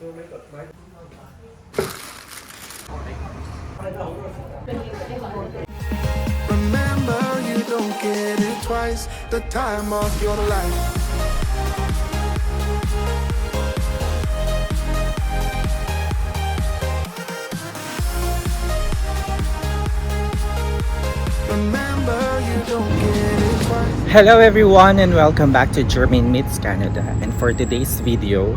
Remember, you don't get it twice. The time of your life. Remember, you don't get it twice. Hello everyone and welcome back to Jermaine Meets Canada. And for today's video,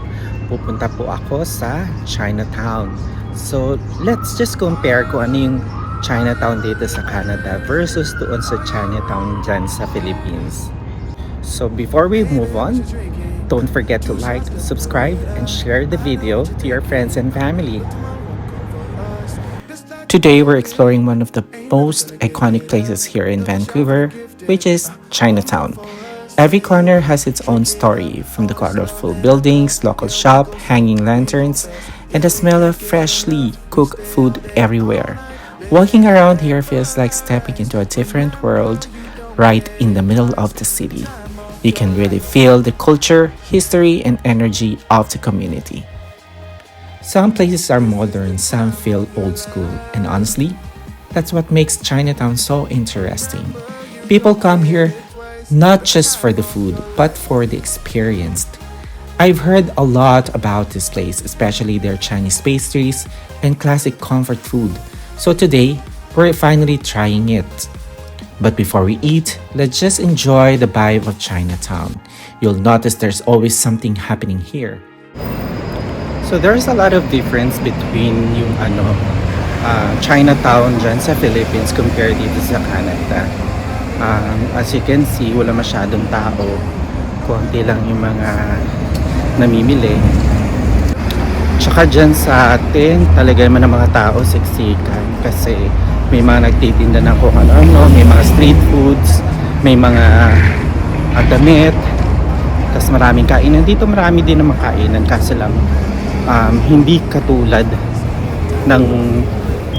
pupunta po ako sa Chinatown. So, let's just compare kung ano yung Chinatown dito sa Canada versus doon sa Chinatown dyan sa Philippines. So, before we move on, don't forget to like, subscribe, and share the video to your friends and family. Today, we're exploring one of the most iconic places here in Vancouver, which is Chinatown. Every corner has its own story, from the colorful buildings, local shop, hanging lanterns, and the smell of freshly cooked food everywhere. Walking around here feels like stepping into a different world right in the middle of the city. You can really feel the culture, history, and energy of the community. Some places are modern, some feel old school, and honestly, that's what makes Chinatown so interesting. People come here not just for the food, but for the experience. I've heard a lot about this place, especially their Chinese pastries and classic comfort food. So today, we're finally trying it. But before we eat, let's just enjoy the vibe of Chinatown. You'll notice there's always something happening here. So there's a lot of difference between yung Chinatown dyan sa Philippines compared dito sa Canada. As you can see, wala masyadong tao. Konti lang yung mga namimili. Tsaka dyan sa atin, talaga naman ang mga tao siksikan kasi may mga nagtitinda ng kung ano, may mga street foods, may mga damit, tapos maraming kainan. Dito marami din naman kainan kasi lang hindi katulad ng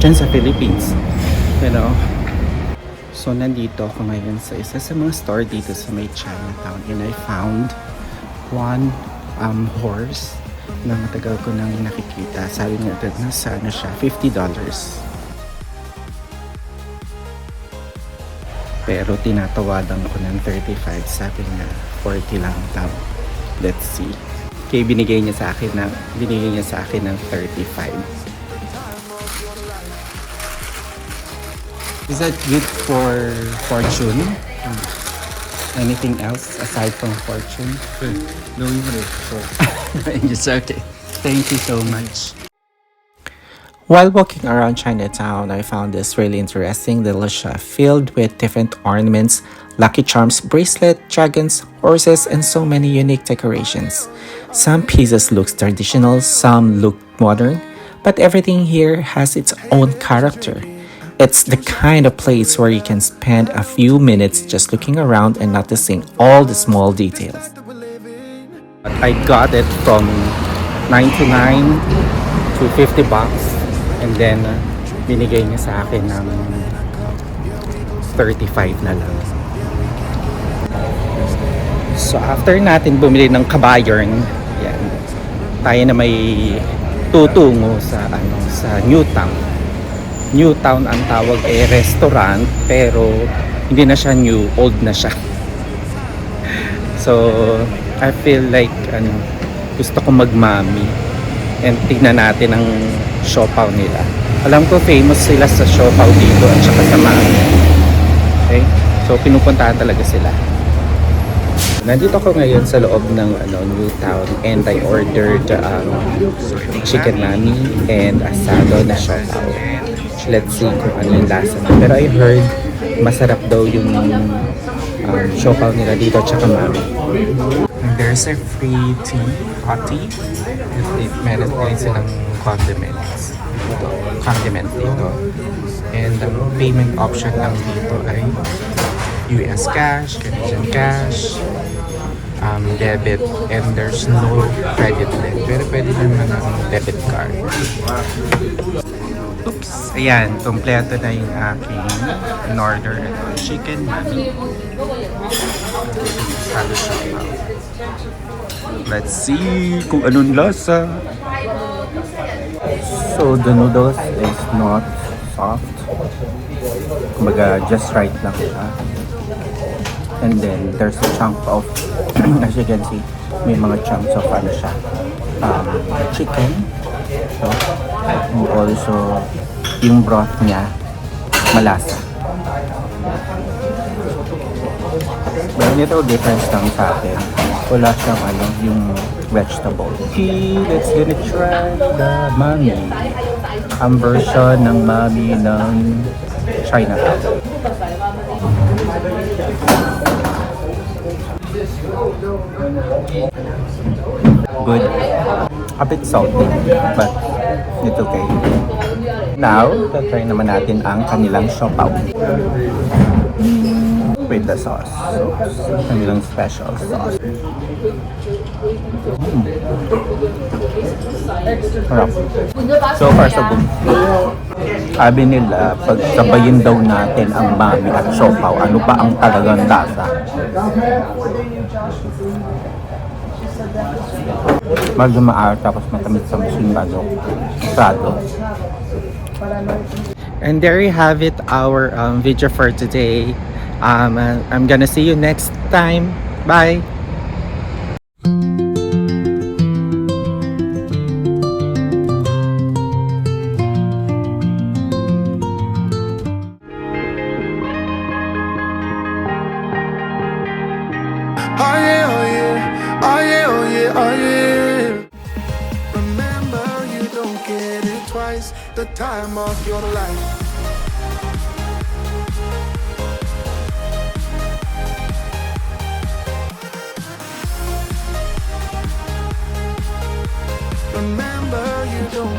dyan sa Philippines, you know. So nandito ako ngayon sa isa sa mga store dito sa may Chinatown, and I found one horse na matagal ko nang nakikita. Sabi nga ito, nasa siya, $50. Pero tinatawadan ko ng 35, sabi niya 40 lang daw. Let's see. Kaya binigay niya sa akin ng 35. Is that good for fortune? Anything else aside from fortune? No, It's okay. Thank you so much. While walking around Chinatown, I found this really interesting little shop filled with different ornaments, Lucky Charms bracelet, dragons, horses, and so many unique decorations. Some pieces look traditional, some look modern, but everything here has its own character. It's the kind of place where you can spend a few minutes just looking around and noticing all the small details. I got it from 99 to 50 bucks. And then, binigay niya sa akin ng 35 na lang. So, after natin bumili ng kabayan, yan, tayo na may tutungo sa, sa Newtown. Newtown ang tawag restaurant, pero hindi na siya new, old na siya. So, I feel like, gusto ko magmami. And tignan natin ang siopaw nila. Alam ko famous sila sa siopaw dito at saka sa mami. Okay? So pinupuntahan talaga sila. Nandito ako ngayon sa loob ng Newtown, and I ordered chicken mami and asado na siopaw. Let's see kung ano yung lasa. Pero I heard masarap daw yung siopaw nila dito at saka mami. And there's a free tea, hot tea. Meron din silang condiments dito. And ang payment option lang dito ay US cash, Canadian cash, debit, and there's no credit din. Pero pwede naman ang debit card. Oops! Ayan, kompleto na yung aking in-order. Ito, chicken mami. Let's see kung anong lasa. So the noodles is not soft. Kumbaga, just right lang siya. And then there's a chunk of, as you can see, may mga chunks of ano siya, chicken. So, and also, yung broth niya, malasa. But little difference lang sa atin. Wala siyang ano, yung vegetable. Okay, let's gonna try the mami. Ang version ng mami ng Chinatown. Good. A bit salty, but it's okay. Now, try naman natin ang kanilang siopaw with the sauce. So, kanilang special sauce. Harap. So far, so good. Sabi nila, pag sabayin daw natin ang mami at siopaw, ano ba ang talagang lasa? Medyo maaar tapos matamis sa masyado. And there you have it, our video for today. I'm gonna see you next time. Bye! Oh yeah, oh yeah, oh yeah, oh yeah, oh yeah. Remember, you don't get it twice. The time of your life. Remember, you don't